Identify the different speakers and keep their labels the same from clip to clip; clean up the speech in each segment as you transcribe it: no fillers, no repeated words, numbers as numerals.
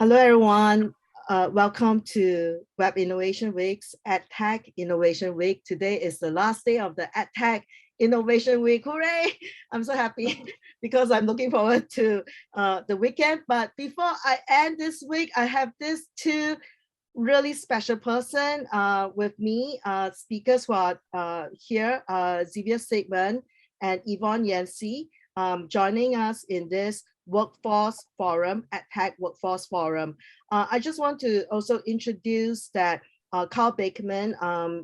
Speaker 1: Hello, everyone. Welcome to Web Innovation Week's EdTech Innovation Week. Today is the last day of the EdTech Innovation Week. Hooray! I'm so happy because I'm looking forward to the weekend. But before I end this week, I have these two really special person with me, speakers who are here, Tzviya Siegman and Yvonne Yancy, joining us in this Workforce Forum, EdTech Workforce Forum. I just want to also introduce that Karl Bakeman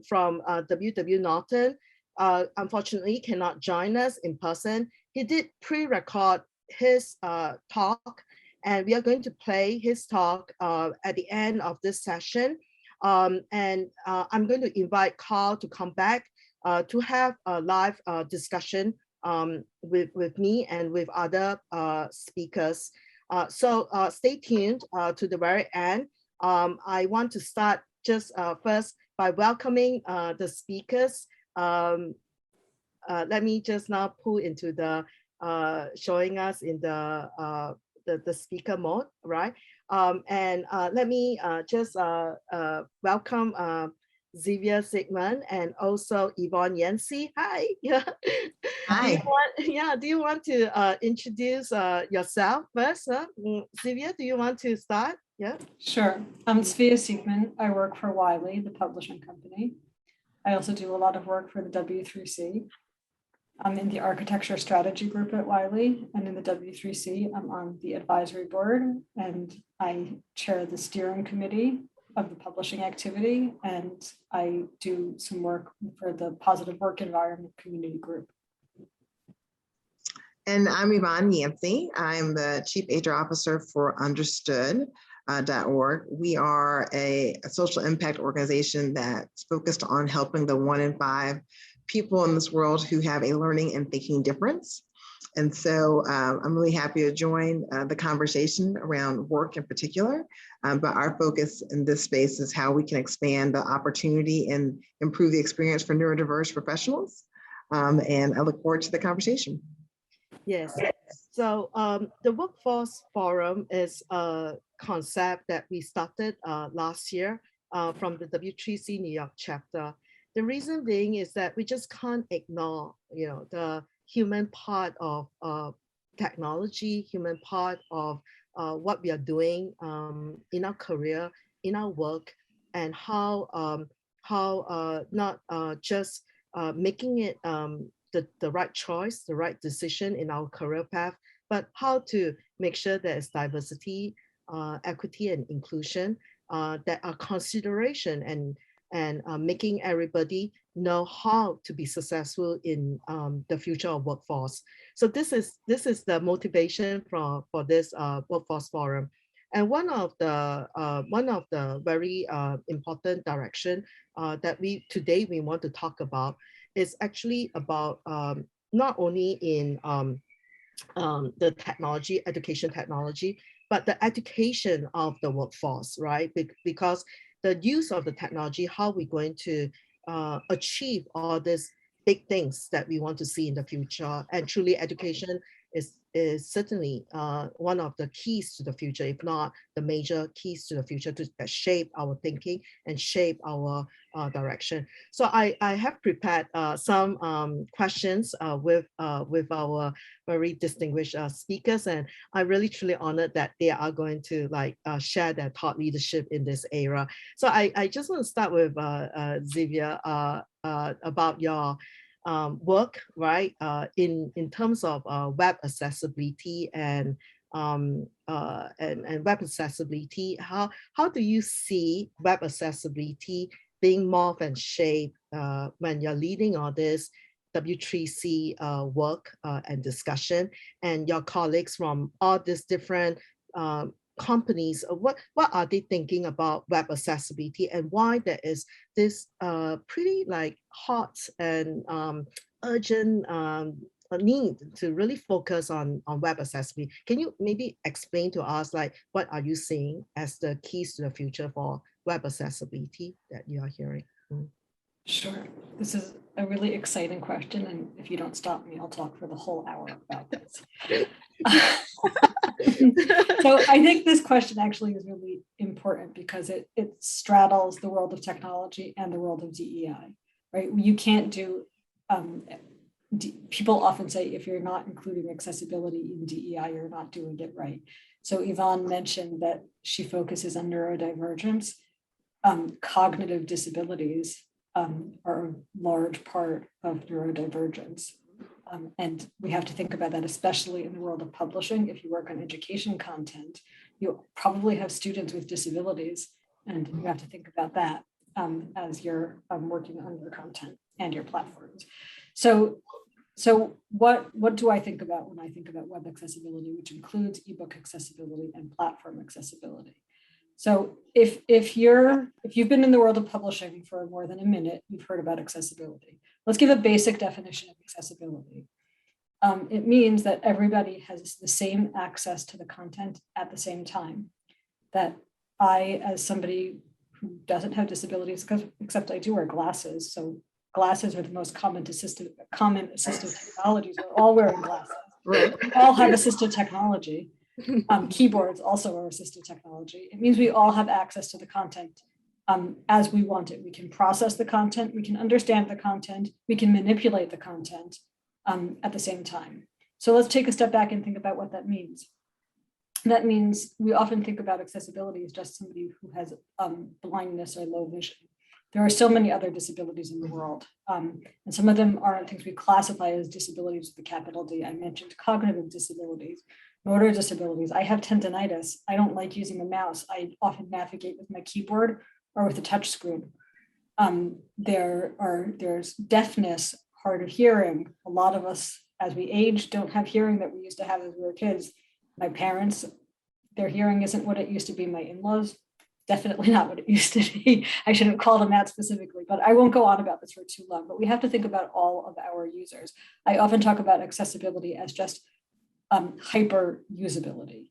Speaker 1: from Norton, unfortunately cannot join us in person. He did pre-record his talk, and we are going to play his talk at the end of this session. I'm going to invite Karl to come back to have a live discussion with me and with other speakers. So stay tuned to the very end. I want to start just first by welcoming the speakers. Let me just now pull into the showing us in the speaker mode, right? Let me just welcome Tzviya Siegman and also Yvonne Yancy. Hi.
Speaker 2: Hi.
Speaker 1: Do you want to introduce yourself first? Tzviya, do you want to start? Yeah.
Speaker 3: Sure. I'm Tzviya Siegman. I work for Wiley, the publishing company. I also do a lot of work for the W3C. I'm in the architecture strategy group at Wiley, and in the W3C, I'm on the advisory board, and I chair the steering committee of the publishing activity, and I do some work for the positive work environment community group.
Speaker 2: And I'm Yvonne Yancy. I'm the Chief HR Officer for Understood.org. We are a social impact organization that's focused on helping the 1 in 5 people in this world who have a learning and thinking difference. And so I'm really happy to join the conversation around work in particular, but our focus in this space is how we can expand the opportunity and improve the experience for neurodiverse professionals. And I look forward to the conversation.
Speaker 1: Yes. So the Workforce Forum is a concept that we started last year from the W3C New York chapter. The reason being is that we just can't ignore, the human part of technology, human part of what we are doing in our career, in our work, and how not just making it the right choice, the right decision in our career path, but how to make sure there is diversity, equity, and inclusion that are consideration and making everybody know how to be successful in the future of workforce. So this is the motivation for this Workforce Forum. And one of the very important direction that today we want to talk about is actually about not only in the technology, education technology, but the education of the workforce, right? Because the use of the technology, how we're going to achieve all these big things that we want to see in the future. And truly education is certainly one of the keys to the future, if not the major keys to the future to shape our thinking and shape our direction. So I have prepared some questions with our very distinguished speakers, and I'm really truly honored that they are going to share their thought leadership in this era. So I just want to start with Tzviya about your work, right? In terms of web accessibility and web accessibility, how do you see web accessibility being morphed and shaped when you're leading all this W3C work and discussion, and your colleagues from all these different companies, what are they thinking about web accessibility, and why there is this pretty hot and urgent need to really focus on web accessibility? Can you maybe explain to us what are you seeing as the keys to the future for web accessibility that you are hearing?
Speaker 3: Sure. This is a really exciting question, and if you don't stop me, I'll talk for the whole hour about this. So I think this question actually is really important because it straddles the world of technology and the world of DEI, right? You can't do, people often say if you're not including accessibility in DEI, you're not doing it right. So Yvonne mentioned that she focuses on neurodivergence. Cognitive disabilities are a large part of neurodivergence. And we have to think about that, especially in the world of publishing. If you work on education content, you probably have students with disabilities, and you have to think about that as you're working on your content and your platforms. So what do I think about when I think about web accessibility, which includes ebook accessibility and platform accessibility? So if you've been in the world of publishing for more than a minute, you've heard about accessibility. Let's give a basic definition of accessibility. It means that everybody has the same access to the content at the same time. That I, as somebody who doesn't have disabilities, except I do wear glasses, so glasses are the most common assistive technologies. We're all wearing glasses. Right. We all have assistive technology. Keyboards also are assistive technology. It means we all have access to the content as we want it. We can process the content, we can understand the content, we can manipulate the content at the same time. So let's take a step back and think about what that means. That means we often think about accessibility as just somebody who has blindness or low vision. There are so many other disabilities in the world, and some of them aren't things we classify as disabilities with a capital D. I mentioned cognitive disabilities, motor disabilities. I have tendonitis. I don't like using a mouse. I often navigate with my keyboard or with a touch screen. There's deafness, hard of hearing. A lot of us, as we age, don't have hearing that we used to have as we were kids. My parents, their hearing isn't what it used to be. My in-laws, definitely not what it used to be. I shouldn't call them out specifically, but I won't go on about this for too long. But we have to think about all of our users. I often talk about accessibility as just hyper usability.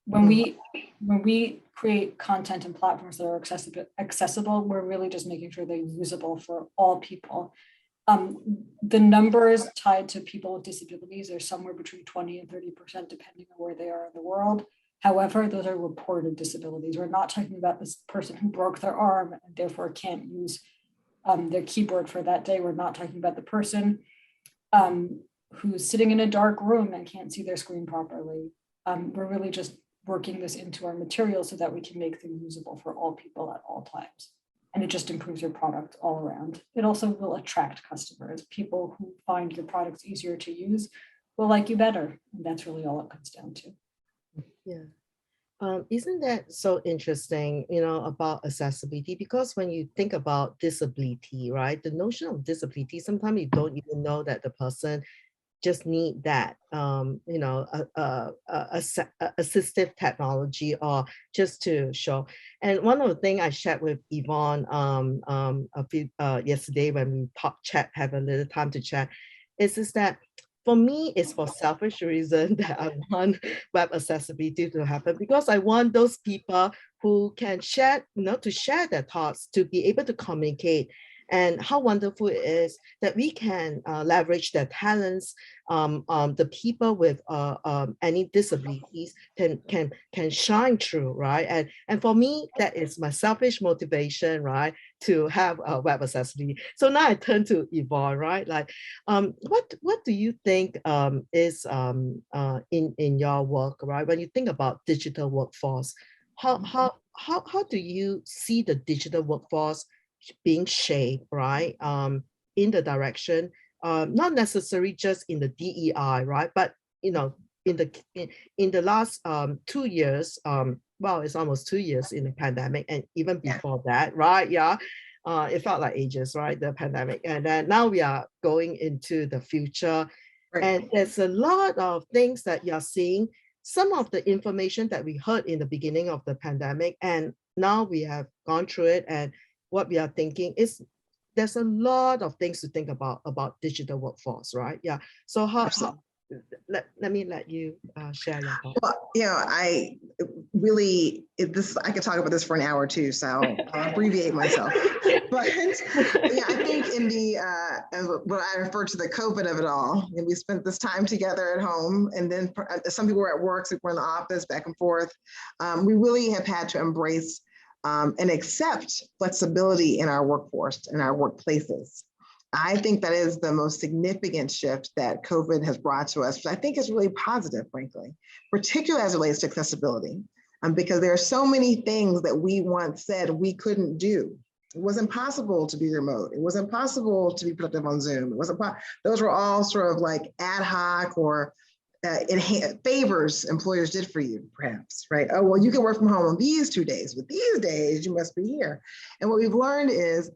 Speaker 3: When we create content and platforms that are accessible, we're really just making sure they're usable for all people. The numbers tied to people with disabilities are somewhere between 20 and 30%, depending on where they are in the world. However, those are reported disabilities. We're not talking about this person who broke their arm and therefore can't use their keyboard for that day. We're not talking about the person who's sitting in a dark room and can't see their screen properly. We're really just working this into our material so that we can make them usable for all people at all times. And it just improves your product all around. It also will attract customers. People who find your products easier to use will like you better. And that's really all it comes down to.
Speaker 1: Yeah. Isn't that so interesting, about accessibility? Because when you think about disability, right, the notion of disability, sometimes you don't even know that the person just need that, assistive technology or just to show. And one of the things I shared with Yvonne yesterday when we have a little time to chat, is that for me, it's for selfish reason that I want web accessibility to happen, because I want those people who can share, to share their thoughts, to be able to communicate. And how wonderful it is that we can leverage their talents. The people with any disabilities can shine through, right? And for me, that is my selfish motivation, right, to have web accessibility. So now I turn to Yvonne, right? Like, what do you think is in your work, right? When you think about digital workforce, how do you see the digital workforce being shaped, right, in the direction, not necessarily just in the DEI, right, but in the last 2 years, well, it's almost 2 years in the pandemic, and even before that, right? Yeah, it felt like ages, right, the pandemic, and then now we are going into the future, right. And there's a lot of things that you're seeing. Some of the information that we heard in the beginning of the pandemic, and now we have gone through it, and what we are thinking is there's a lot of things to think about digital workforce, right? Yeah. So let me let you share your thoughts.
Speaker 2: Well, really, I could talk about this for an hour too, so I'll abbreviate myself. But yeah, I think in the, what I refer to the COVID of it all, and we spent this time together at home, and then some people were at work, so we're in the office, back and forth. We really have had to embrace and accept flexibility in our workforce, in our workplaces. I think that is the most significant shift that COVID has brought to us, which I think is really positive, frankly, particularly as it relates to accessibility, because there are so many things that we once said we couldn't do. It wasn't possible to be remote. It wasn't possible to be productive on Zoom. It wasn't. Those were all sort of like ad hoc or favors employers did for you, perhaps, right? Oh, well, you can work from home on these 2 days, but these days you must be here. And what we've learned is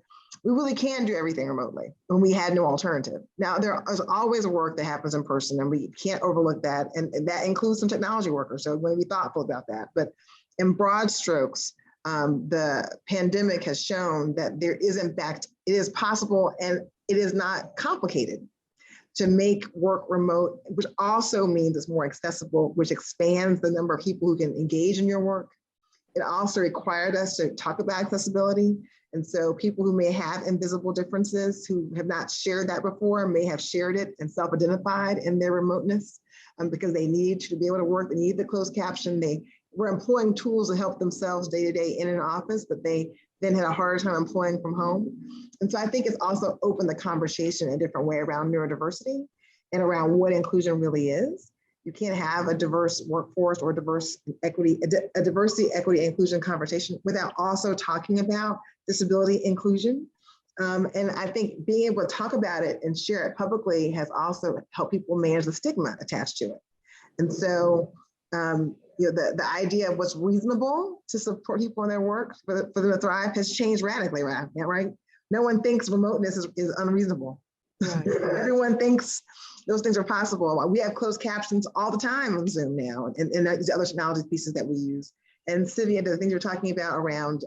Speaker 2: we really can do everything remotely when we had no alternative. Now, there is always work that happens in person, and we can't overlook that. And that includes some technology workers. So we want to be thoughtful about that. But in broad strokes, the pandemic has shown that there is, in fact, it is possible and it is not complicated to make work remote, which also means it's more accessible, which expands the number of people who can engage in your work. It also required us to talk about accessibility. And so people who may have invisible differences, who have not shared that before, may have shared it and self-identified in their remoteness because they need to be able to work, they need the closed caption. They were employing tools to help themselves day to day in an office, but they then had a harder time employing from home. And so I think it's also opened the conversation in a different way around neurodiversity and around what inclusion really is. You can't have a diverse workforce or diversity, equity, inclusion conversation without also talking about disability inclusion. And I think being able to talk about it and share it publicly has also helped people manage the stigma attached to it. And so, the idea of what's reasonable to support people in their work for them to thrive has changed radically, right? No one thinks remoteness is unreasonable. Right. Everyone thinks those things are possible. We have closed captions all the time on Zoom now, and these other technology pieces that we use. And Tzviya, the things you're talking about around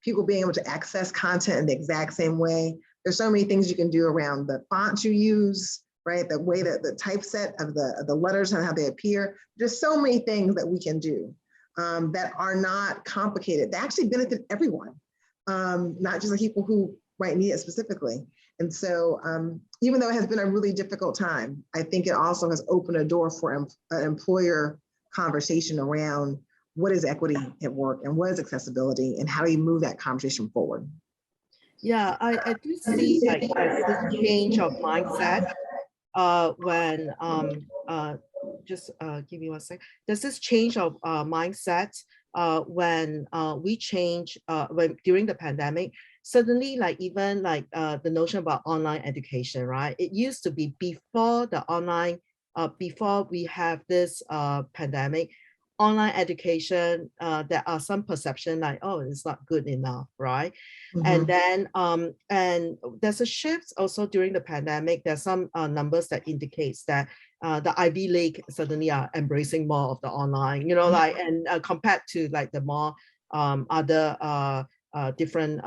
Speaker 2: people being able to access content in the exact same way. There's so many things you can do around the fonts you use, right? The way that the typeset of the letters and how they appear. There's so many things that we can do that are not complicated, that actually benefit everyone, not just the people who might need it specifically. And so even though it has been a really difficult time, I think it also has opened a door for an employer conversation around what is equity at work and what is accessibility and how do you move that conversation forward.
Speaker 1: Yeah, I do see like this change of mindset when just give me 1 sec. There's this change of mindset when we change when during the pandemic. Suddenly, like even like the notion about online education, right? It used to be before the online, before we have this pandemic, online education, there are some perception like, oh, it's not good enough, right? Mm-hmm. And then, and there's a shift also during the pandemic. There's some numbers that indicates that the Ivy League suddenly are embracing more of the online, you know, mm-hmm. like, and compared to like the more other different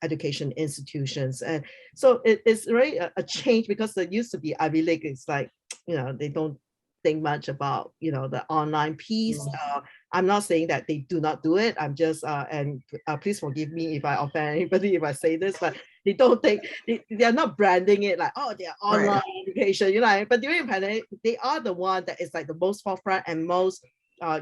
Speaker 1: education institutions. And so it's really a change because there used to be Ivy League. It's like, you know, they don't think much about, you know, the online piece. I'm not saying that they do not do it. I'm just, and please forgive me if I offend anybody if I say this, but they don't think, they're not branding it like, oh, they're online education, you know, but during the pandemic, they are the one that is like the most forefront and most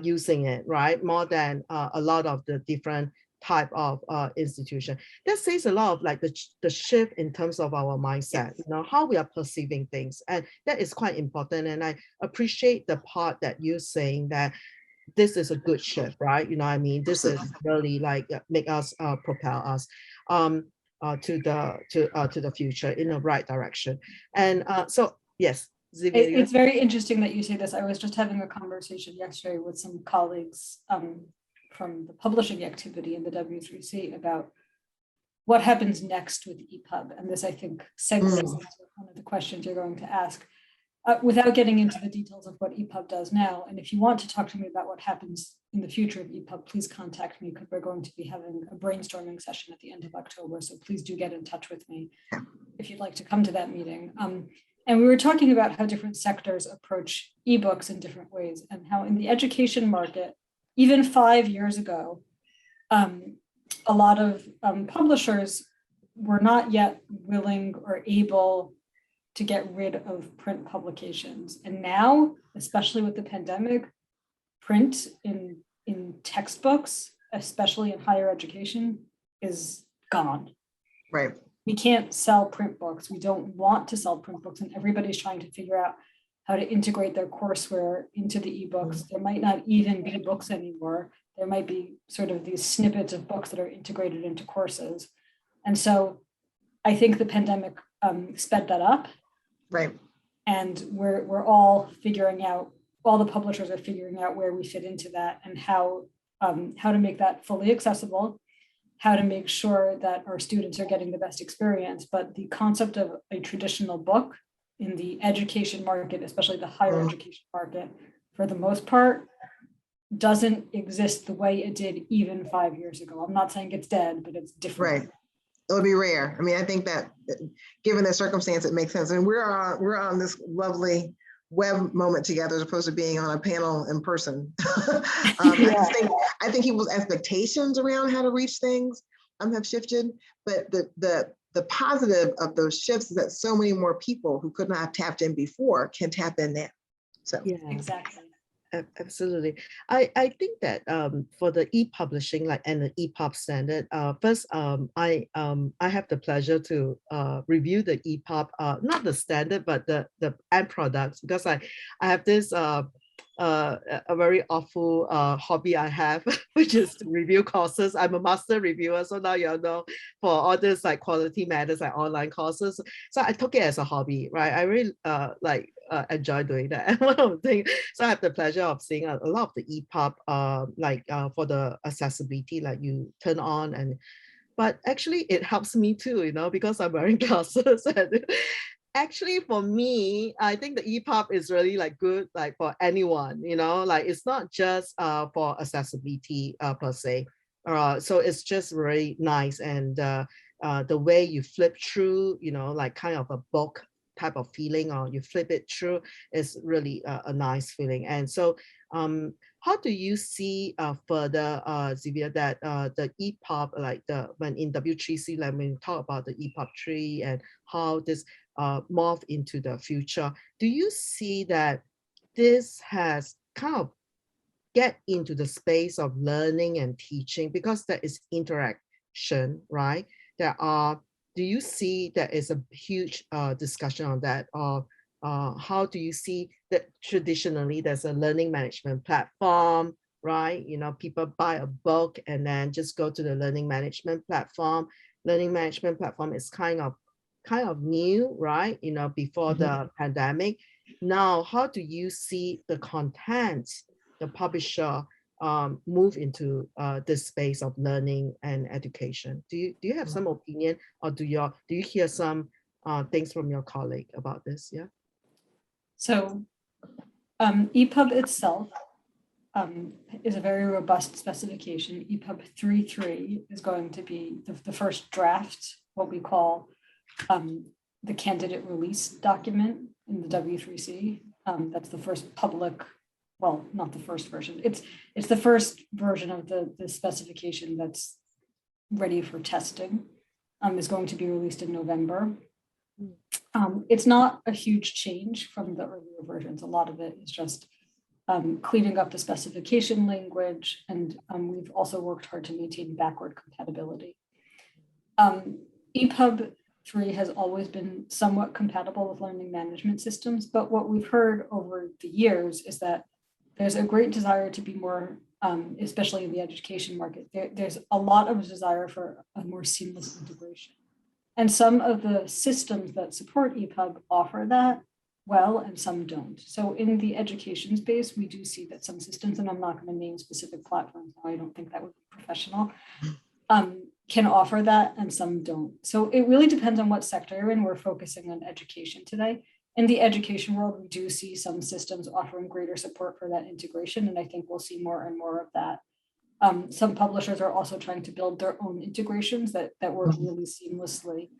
Speaker 1: using it, right? More than a lot of the different type of institution. That says a lot of like the shift in terms of our mindset, you know, how we are perceiving things. And that is quite important. And I appreciate the part that you're saying that this is a good shift, right? You know what I mean? This is really like make us propel us to the future in the right direction. And so, yes. Tzviya,
Speaker 3: it's very interesting that you say this. I was just having a conversation yesterday with some colleagues from the publishing activity in the W3C about what happens next with EPUB. And this, I think, segues into one of the questions you're going to ask. Without getting into the details of what EPUB does now, and if you want to talk to me about what happens in the future of EPUB, please contact me because we're going to be having a brainstorming session at the end of October. So please do get in touch with me if you'd like to come to that meeting. And we were talking about how different sectors approach ebooks in different ways and how in the education market, even 5 years ago, a lot of publishers were not yet willing or able to get rid of print publications. And now, especially with the pandemic, print in textbooks, especially in higher education, is gone.
Speaker 2: Right.
Speaker 3: We can't sell print books. We don't want to sell print books, and everybody's trying to figure out how to integrate their courseware into the ebooks. There might not even be books anymore. There might be sort of these snippets of books that are integrated into courses. And so I think the pandemic sped that up.
Speaker 2: Right.
Speaker 3: And we're all figuring out, all the publishers are figuring out where we fit into that and how to make that fully accessible, how to make sure that our students are getting the best experience. But the concept of a traditional book in the education market, especially the higher education market, for the most part, doesn't exist the way it did even 5 years ago. I'm not saying it's dead, but it's different.
Speaker 2: Right. It'll be rare. I mean, I think that given the circumstance, it makes sense. And we're on this lovely web moment together as opposed to being on a panel in person. I think people's expectations around how to reach things have shifted, but the positive of those shifts is that so many more people who could not have tapped in before can tap in now. So
Speaker 1: Yeah,
Speaker 3: Exactly.
Speaker 1: absolutely. I think that for the e-publishing and the EPUB standard, first I have the pleasure to review the EPUB, not the standard but the end products, because I have this a very awful hobby I have, which is to review courses. I'm a master reviewer, so now you know, for all this like quality matters, like online courses. So I took it as a hobby, right? I really enjoy doing that. And one of the things, so I have the pleasure of seeing a lot of the EPUB, for the accessibility, like you turn on but actually it helps me too, you know, because I'm wearing glasses. And actually for me, I think the EPUB is really like good, like for anyone, you know, like it's not just for accessibility per se. So it's just really nice. And the way you flip through, you know, like kind of a book type of feeling, or you flip it through, is really a nice feeling. And so how do you see further, Tzviya, that the EPUB, like when in W3C, like when we talk about the EPUB tree and how this morph into the future, do you see that this has kind of get into the space of learning and teaching, because there is interaction, right? Do you see there is a huge discussion on that? Or how do you see that traditionally there's a learning management platform, right? You know, people buy a book and then just go to the learning management platform. Learning management platform is kind of new, right? You know, before the pandemic. Now, how do you see the content, the publisher move into this space of learning and education? Do you have some opinion, or do you hear some things from your colleague about this? Yeah.
Speaker 3: So EPUB itself is a very robust specification. EPUB 3.3 is going to be the first draft, what we call the candidate release document in the W3C. That's the first public, well, not the first version. It's the first version of the specification that's ready for testing. Is going to be released in November. It's not a huge change from the earlier versions. A lot of it is just cleaning up the specification language, and we've also worked hard to maintain backward compatibility. EPUB 3 has always been somewhat compatible with learning management systems, but what we've heard over the years is that there's a great desire to be more, especially in the education market, there's a lot of desire for a more seamless integration. And some of the systems that support EPUB offer that well, and some don't. So in the education space, we do see that some systems, and I'm not going to name specific platforms, I don't think that would be professional, can offer that, and some don't. So it really depends on what sector you're in. We're focusing on education today. In the education world, we do see some systems offering greater support for that integration, and I think we'll see more and more of that. Some publishers are also trying to build their own integrations that work really seamlessly.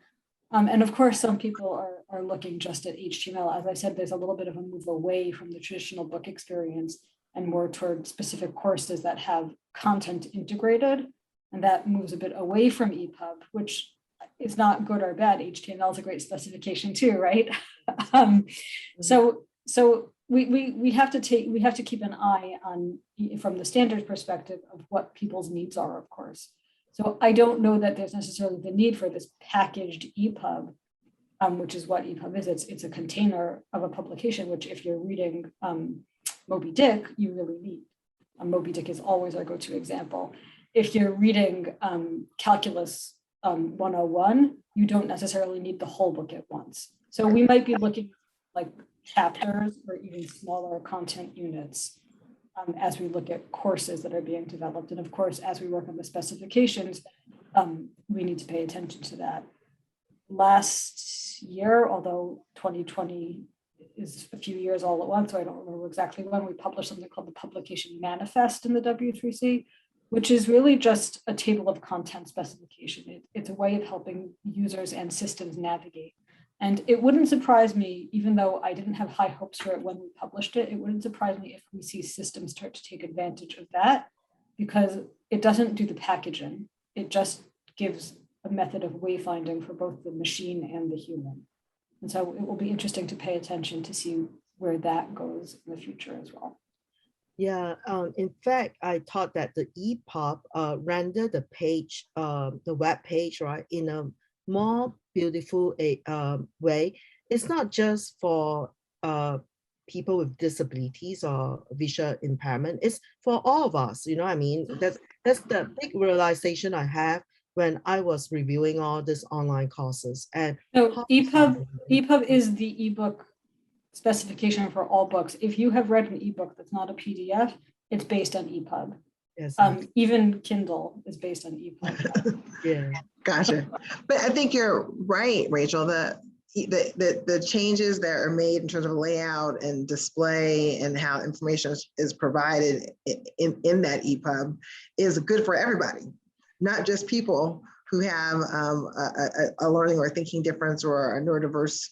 Speaker 3: And of course, some people are looking just at HTML. As I said, there's a little bit of a move away from the traditional book experience and more toward specific courses that have content integrated. And that moves a bit away from EPUB, which is not good or bad. HTML is a great specification too, right? So we have to keep an eye on, from the standards perspective, of what people's needs are, of course. So I don't know that there's necessarily the need for this packaged EPUB, which is what EPUB is. It's a container of a publication, which if you're reading Moby Dick, you really need. Moby Dick is always our go-to example. If you're reading Calculus 101, you don't necessarily need the whole book at once. So we might be looking like chapters or even smaller content units as we look at courses that are being developed. And of course, as we work on the specifications, we need to pay attention to that. Last year, although 2020 is a few years all at once, so I don't remember exactly when, we published something called the Publication Manifest in the W3C, which is really just a table of content specification. It's a way of helping users and systems navigate. And it wouldn't surprise me, even though I didn't have high hopes for it when we published it, it wouldn't surprise me if we see systems start to take advantage of that, because it doesn't do the packaging. It just gives a method of wayfinding for both the machine and the human. And so it will be interesting to pay attention to see where that goes in the future as well.
Speaker 1: Yeah, in fact, I thought that the EPUB rendered the page, the web page, right, in a more beautiful way. It's not just for people with disabilities or visual impairment. It's for all of us. You know what I mean? That's the big realization I have when I was reviewing all these online courses. And
Speaker 3: so EPUB is the ebook specification for all books. If you have read an ebook that's not a PDF, it's based on EPUB.
Speaker 1: Yes,
Speaker 3: even Kindle is based on EPUB.
Speaker 1: Yeah,
Speaker 2: gotcha. But I think you're right, Rachel. The changes that are made in terms of layout and display and how information is provided in that EPUB is good for everybody, not just people who have a learning or thinking difference or a neurodiverse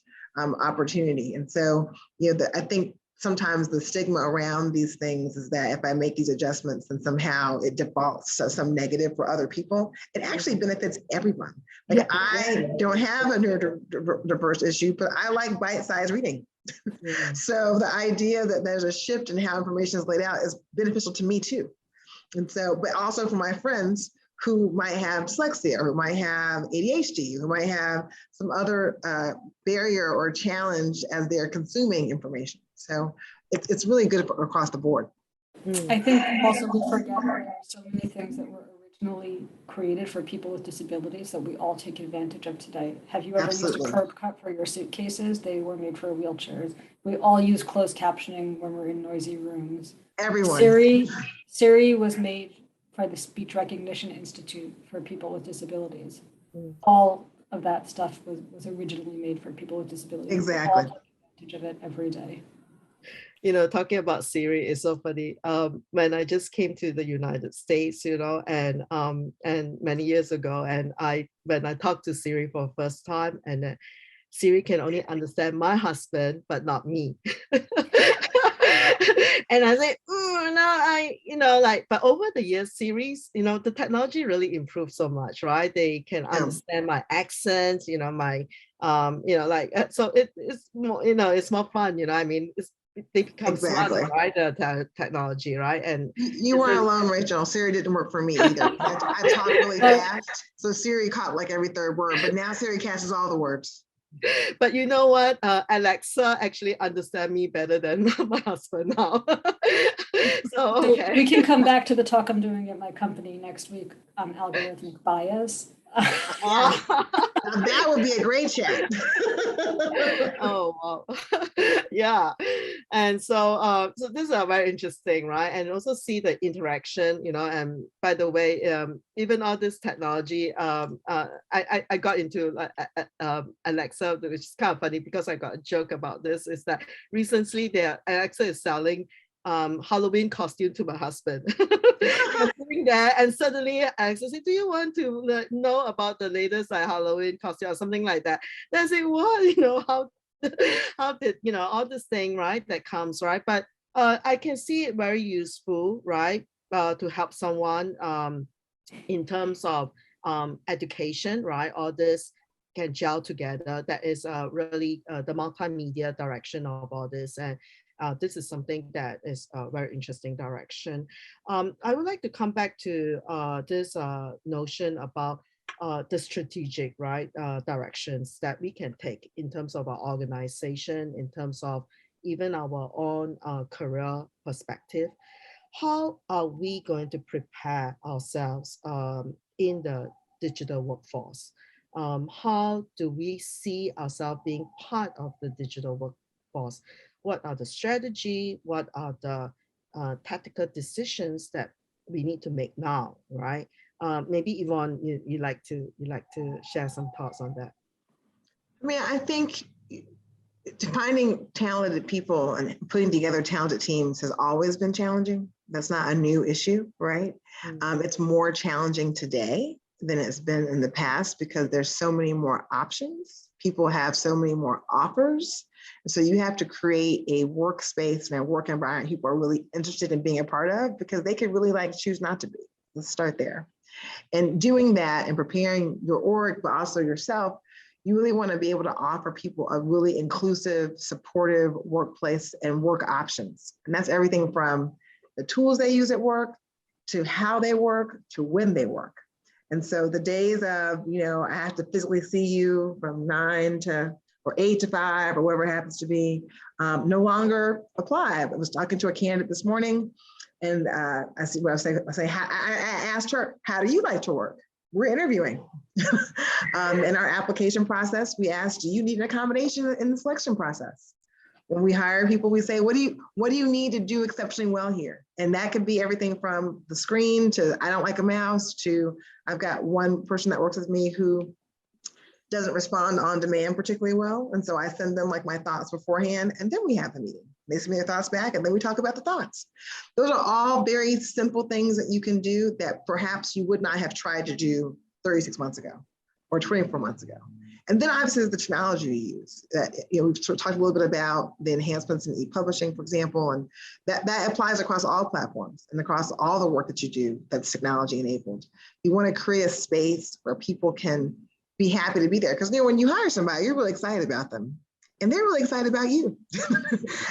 Speaker 2: opportunity. And so, I think sometimes the stigma around these things is that if I make these adjustments, then somehow it defaults to some negative for other people. It actually benefits everyone. Like, yeah. I don't have a neurodiverse issue, but I like bite-sized reading. Yeah. So the idea that there's a shift in how information is laid out is beneficial to me too. And so, but also for my friends who might have dyslexia or who might have ADHD, who might have some other barrier or challenge as they're consuming information. So it's really good across the board.
Speaker 3: I think also we forget that there are so many things that were originally created for people with disabilities that we all take advantage of today. Have you ever used a curb cut for your suitcases? They were made for wheelchairs. We all use closed captioning when we're in noisy rooms.
Speaker 2: Everyone.
Speaker 3: Siri was made by the Speech Recognition Institute for people with disabilities. All of that stuff was originally made for people with disabilities.
Speaker 2: Exactly.
Speaker 3: We all take advantage of it every day.
Speaker 1: Talking about Siri is so funny. When I just came to the United States, and many years ago, and when I talked to Siri for the first time, and Siri can only understand my husband, but not me. And I say, but over the years, Siri's, the technology really improved so much, right? They can understand my accents, my, so it's more, it's more fun, they become smarter, right? The technology, right? And
Speaker 2: you weren't alone, Rachel. Siri didn't work for me either. I talk really fast, so Siri caught like every third word, but now Siri catches all the words.
Speaker 1: But you know what? Alexa actually understands me better than my husband now. So okay.
Speaker 3: We can come back to the talk I'm doing at my company next week on algorithmic bias.
Speaker 2: That would be a great chat.
Speaker 1: Oh, wow. Yeah. And so this is very interesting, right? And also see the interaction, and by the way, even all this technology, I got into Alexa, which is kind of funny because I got a joke about this, is that recently Alexa is selling Halloween costume to my husband. I'm sitting there and suddenly Alexa said, do you want to know about the latest Halloween costume or something like that? Then I say, what? How did, all this thing, right, that comes, right? But I can see it very useful, right? To help someone in terms of education, right? All this can gel together. That is really the multimedia direction of all this. And this is something that is a very interesting direction. I would like to come back to this notion about the strategic, right, directions that we can take in terms of our organization, in terms of even our own career perspective. How are we going to prepare ourselves in the digital workforce? How do we see ourselves being part of the digital workforce? What are the strategy? What are the tactical decisions that we need to make now, right? Maybe Yvonne, you like to share some thoughts on that.
Speaker 2: I mean, I think finding talented people and putting together talented teams has always been challenging. That's not a new issue, right? It's more challenging today than it's been in the past because there's so many more options. People have so many more offers. So you have to create a workspace and a work environment people are really interested in being a part of because they could really like choose not to be. Let's start there. And doing that and preparing your org, but also yourself, you really want to be able to offer people a really inclusive, supportive workplace and work options. And that's everything from the tools they use at work to how they work to when they work. And so the days of, I have to physically see you from 9 to or 8 to 5 or whatever it happens to be, no longer apply. I was talking to a candidate this morning and I asked her, how do you like to work? We're interviewing. In our application process, we asked, do you need an accommodation in the selection process? When we hire people, we say, what do you need to do exceptionally well here? And that could be everything from the screen to I don't like a mouse to I've got one person that works with me who doesn't respond on demand particularly well. And so I send them like my thoughts beforehand and then we have the meeting. They send me their thoughts back and then we talk about the thoughts. Those are all very simple things that you can do that perhaps you would not have tried to do 36 months ago or 24 months ago. And then obviously there's the technology we use. We've sort of talked a little bit about the enhancements in e-publishing, for example, and that applies across all platforms and across all the work that you do that's technology enabled. You want to create a space where people can be happy to be there. Because when you hire somebody, you're really excited about them. And they're really excited about you.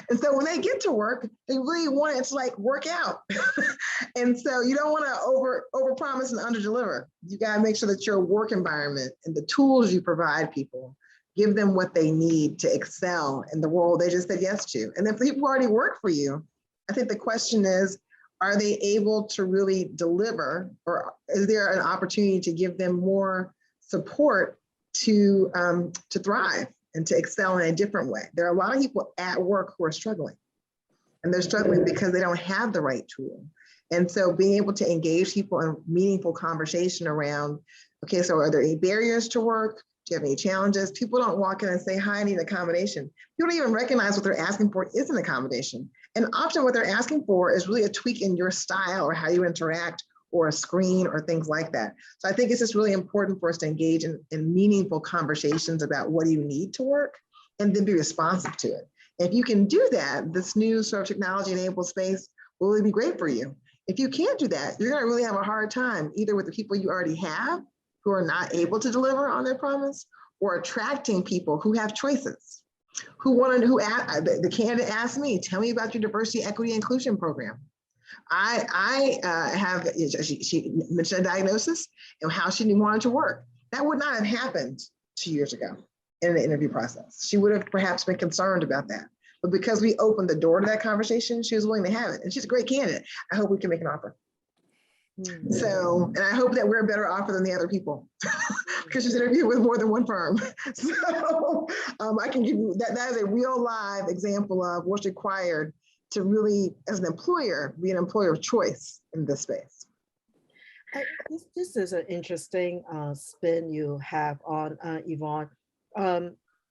Speaker 2: And so when they get to work, they really want it to like work out. And so you don't want to over promise and under deliver. You got to make sure that your work environment and the tools you provide people, give them what they need to excel in the role they just said yes to. And if people already work for you, I think the question is, are they able to really deliver, or is there an opportunity to give them more support to thrive and to excel in a different way? There are a lot of people at work who are struggling, and they're struggling because they don't have the right tool. And so being able to engage people in meaningful conversation around, okay, so are there any barriers to work? Do you have any challenges? People don't walk in and say, hi, I need an accommodation. People don't even recognize what they're asking for is an accommodation. And often what they're asking for is really a tweak in your style or how you interact or a screen or things like that. So I think it's just really important for us to engage in meaningful conversations about what do you need to work and then be responsive to it. If you can do that, this new sort of technology-enabled space will really be great for you. If you can't do that, you're gonna really have a hard time either with the people you already have who are not able to deliver on their promise or attracting people who have choices. The candidate asked me, tell me about your diversity, equity, inclusion program. I have, she mentioned a diagnosis and how she wanted to work. That would not have happened 2 years ago in the interview process. She would have perhaps been concerned about that. But because we opened the door to that conversation, she was willing to have it. And she's a great candidate. I hope we can make an offer. So, and I hope that we're a better offer than the other people because she's interviewed with more than one firm. So I can give you that is a real live example of what's required to really, as an employer, be an employer of choice in this space.
Speaker 1: This is an interesting spin you have on Yvonne.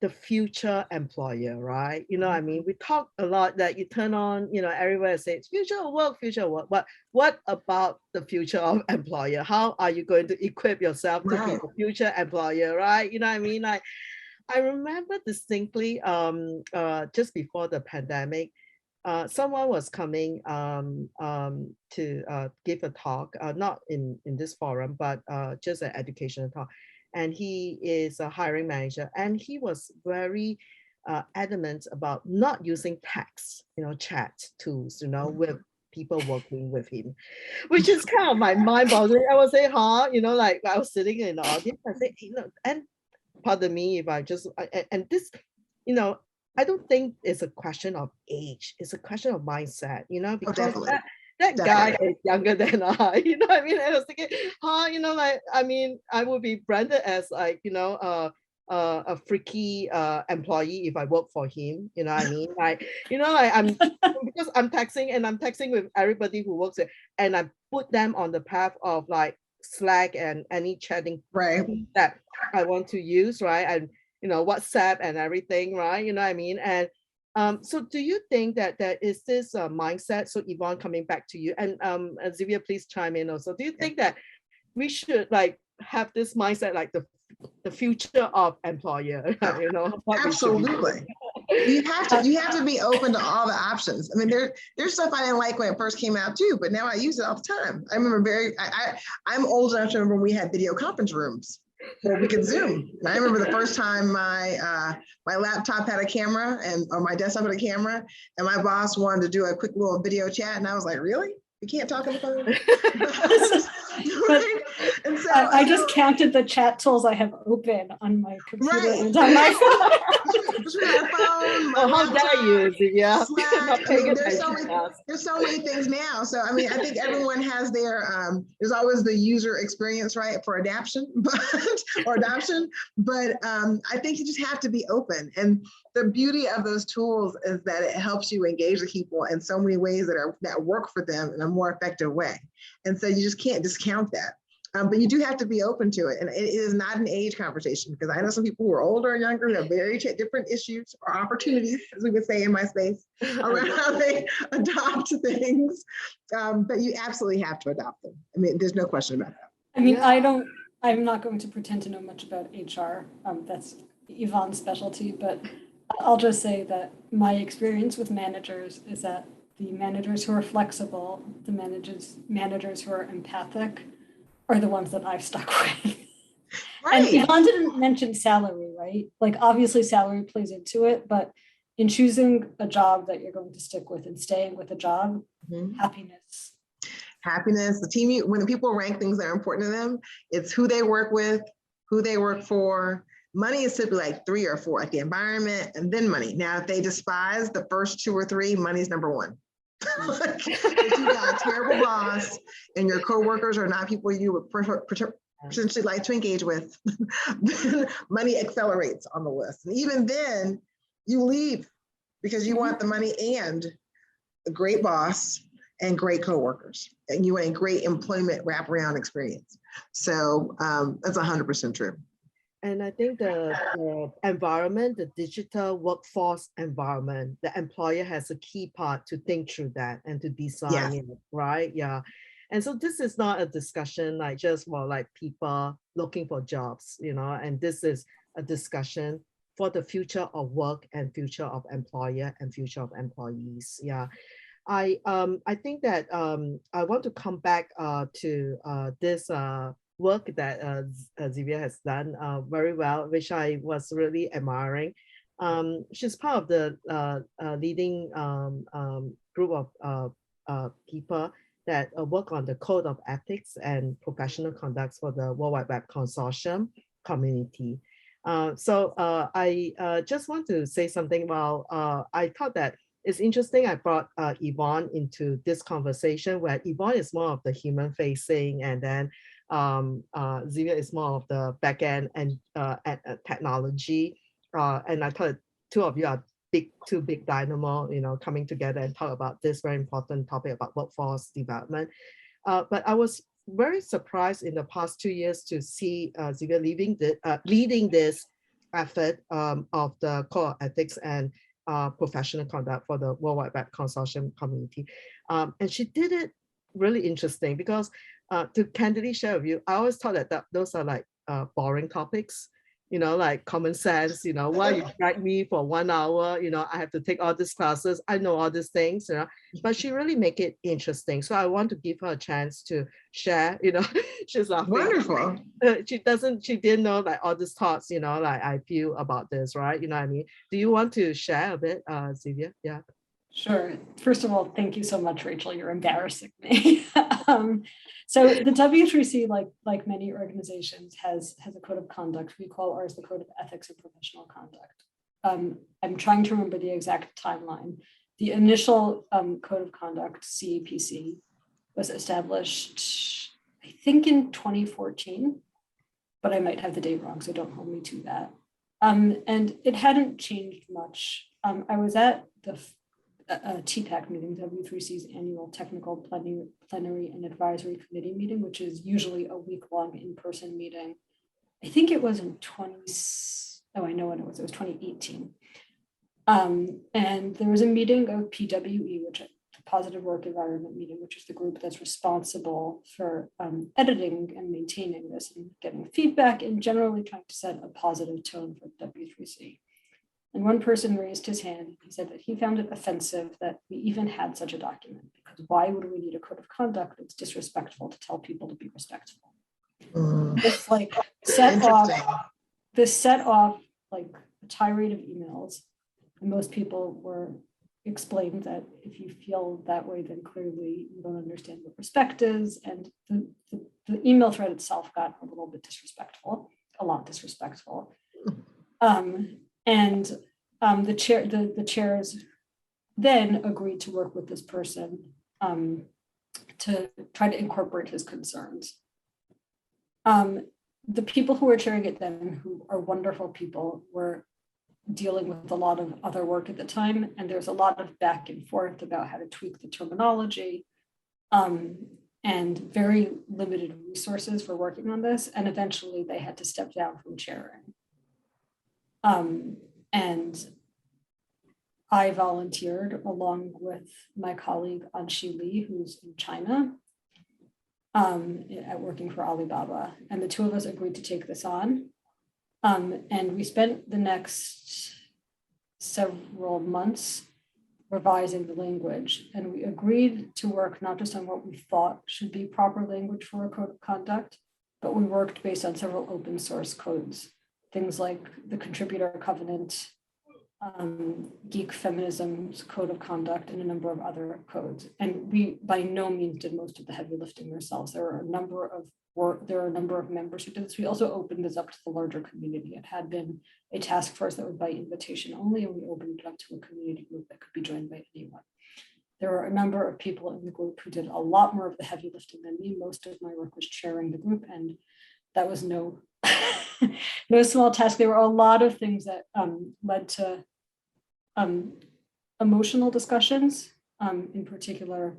Speaker 1: The future employer, right? I mean, we talk a lot that you turn on, everywhere says future of work, but what about the future of employer? How are you going to equip yourself to be a future employer, right? You know what I mean? I remember distinctly just before the pandemic, someone was coming to give a talk, not in this forum, but just an educational talk. And he is a hiring manager, and he was very adamant about not using text, chat tools, with people working with him, which is kind of my mind boggling. I would say, like I was sitting in the audience, I say, and pardon me if I just, and this, I don't think it's a question of age. It's a question of mindset, because that guy is younger than I, what I mean? And I was thinking, like, I mean, I would be branded as like, a freaky employee if I work for him, what I mean? Like, like I'm, because I'm texting with everybody who works there, and I put them on the path of like Slack and any chatting that I want to use, right? And WhatsApp and everything, right? You know what I mean? And so do you think that there is this mindset? So Yvonne, coming back to you, and Tzviya, please chime in also. Do you think that we should like have this mindset, like the future of employer?
Speaker 2: Absolutely. You have to be open to all the options. I mean, there's stuff I didn't like when it first came out too, but now I use it all the time. I remember I'm old enough to remember when we had video conference rooms where we could Zoom. And I remember the first time my laptop had a camera or my desktop had a camera, and my boss wanted to do a quick little video chat, and I was like, really? We can't talk on the phone?
Speaker 3: And so I just counted the chat tools I have open on my computer and on my
Speaker 2: phone.
Speaker 1: How dare you? Yeah.
Speaker 2: There's so many things now. So I mean, I think everyone has their there's always the user experience, right, for adoption, but I think you just have to be open. And the beauty of those tools is that it helps you engage with people in so many ways that work for them in a more effective way. And so you just can't discount that. But you do have to be open to it. And it is not an age conversation, because I know some people who are older or younger who have very different issues or opportunities, as we would say in my space, around how they adopt things. But you absolutely have to adopt them. I mean, there's no question about that.
Speaker 3: I mean, I'm not going to pretend to know much about HR. That's Yvonne's specialty, but I'll just say that my experience with managers is that the managers who are flexible, the managers who are empathic, are the ones that I've stuck with. Right. And Yvonne didn't mention salary, right? Like obviously salary plays into it, but in choosing a job that you're going to stick with and staying with a job, happiness.
Speaker 2: Happiness, the team, when people rank things that are important to them, it's who they work with, who they work for. Money is typically like 3 or 4, like the environment and then money. Now, if they despise the first 2 or 3, money's number 1. If you got a terrible boss and your coworkers are not people you would potentially like to engage with, then money accelerates on the list. And even then, you leave because you want the money and a great boss and great coworkers, and you want a great employment wraparound experience. So that's 100% true.
Speaker 1: And I think the environment, the digital workforce environment, the employer has a key part to think through that and to design it, right? Yeah. And so this is not a discussion like just for like people looking for jobs, and this is a discussion for the future of work and future of employer and future of employees. Yeah. I think that I want to come back to this work that Tzviya has done very well, which I was really admiring. She's part of the leading group of people that work on the Code of Ethics and Professional Conducts for the World Wide Web Consortium community. So I just want to say something. Well, I thought that it's interesting. I brought Yvonne into this conversation where Yvonne is more of the human facing, and then Tzviya is more of the back end and technology. And I thought 2 of you are two big dynamo, coming together and talk about this very important topic about workforce development. But I was very surprised in the past 2 years to see Tzviya leading this effort of the Code of Ethics and Professional Conduct for the World Wide Web Consortium community. And she did it really interesting because to candidly share with you, I always thought that those are like boring topics, like common sense, why you drag me for 1 hour, I have to take all these classes. I know all these things, but she really make it interesting. So I want to give her a chance to share, she's laughing.
Speaker 2: Wonderful.
Speaker 1: She didn't know like all these thoughts, like I feel about this, right? You know what I mean? Do you want to share a bit, Tzviya? Yeah.
Speaker 3: Sure. First of all, thank you so much, Rachel. You're embarrassing me. So the W3C, like many organizations, has a code of conduct. We call ours the Code of Ethics and Professional Conduct. I'm trying to remember the exact timeline. The initial code of conduct, CEPC, was established, I think, in 2014, but I might have the date wrong, so don't hold me to that. And it hadn't changed much. I was at the TPAC meeting, W3C's annual technical plenary and advisory committee meeting, which is usually a week-long in-person meeting. I think it was in I know when it was 2018. And there was a meeting of PWE, which is the Positive Work Environment meeting, which is the group that's responsible for editing and maintaining this and getting feedback and generally trying to set a positive tone for W3C. And one person raised his hand and he said that he found it offensive that we even had such a document, because why would we need a code of conduct? It's disrespectful to tell people to be respectful. This set off like a tirade of emails. And most people were explained that if you feel that way, then clearly you don't understand what respect is. And the email thread itself got a little bit disrespectful, a lot disrespectful. And the chairs then agreed to work with this person to try to incorporate his concerns. The people who were chairing it then, who are wonderful people, were dealing with a lot of other work at the time, and there's a lot of back and forth about how to tweak the terminology, and very limited resources for working on this. And eventually they had to step down from chairing. And I volunteered along with my colleague Anxi Li, who's in China, at working for Alibaba. And the two of us agreed to take this on. And we spent the next several months revising the language. And we agreed to work not just on what we thought should be proper language for a code of conduct, but we worked based on several open source codes. Things like the Contributor Covenant, Geek Feminism's Code of Conduct, and a number of other codes. And we by no means did most of the heavy lifting ourselves. There are a number of members who did this. We also opened this up to the larger community. It had been a task force that was by invitation only, and we opened it up to a community group that could be joined by anyone. There are a number of people in the group who did a lot more of the heavy lifting than me. Most of my work was chairing the group, and that was no small task. There were a lot of things that led to emotional discussions. In particular,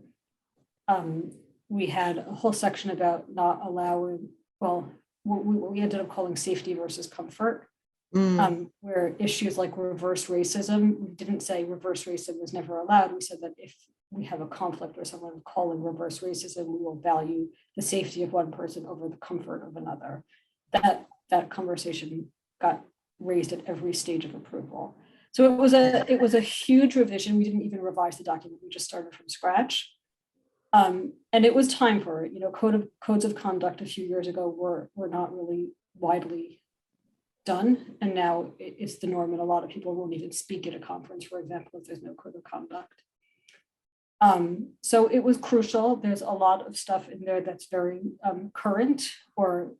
Speaker 3: we had a whole section about not allowing, what we ended up calling safety versus comfort, where issues like reverse racism, we didn't say reverse racism was never allowed. We said that if we have a conflict or someone calling reverse racism, we will value the safety of one person over the comfort of another. That conversation got raised at every stage of approval. So it was a huge revision. We didn't even revise the document. We just started from scratch. And it was time for it. Codes of conduct a few years ago were not really widely done. And now it's the norm, and a lot of people won't even speak at a conference, for example, if there's no code of conduct. So it was crucial. There's a lot of stuff in there that's very current or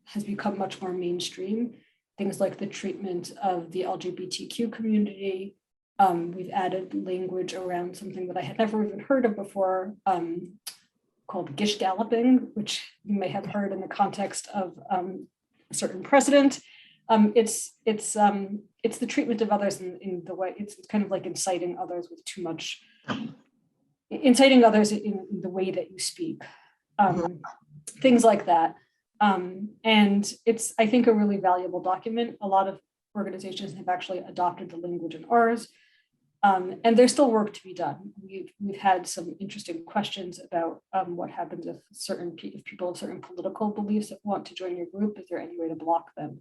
Speaker 3: has become much more mainstream. Things like the treatment of the LGBTQ community. We've added language around something that I had never even heard of before, called gish galloping, which you may have heard in the context of a certain president. It's the treatment of others in the way, it's kind of like inciting others with too much, inciting others in the way that you speak, things like that. And it's, I think, a really valuable document. A lot of organizations have actually adopted the language in ours, and there's still work to be done. We've had some interesting questions about what happens if if people have certain political beliefs that want to join your group. Is there any way to block them?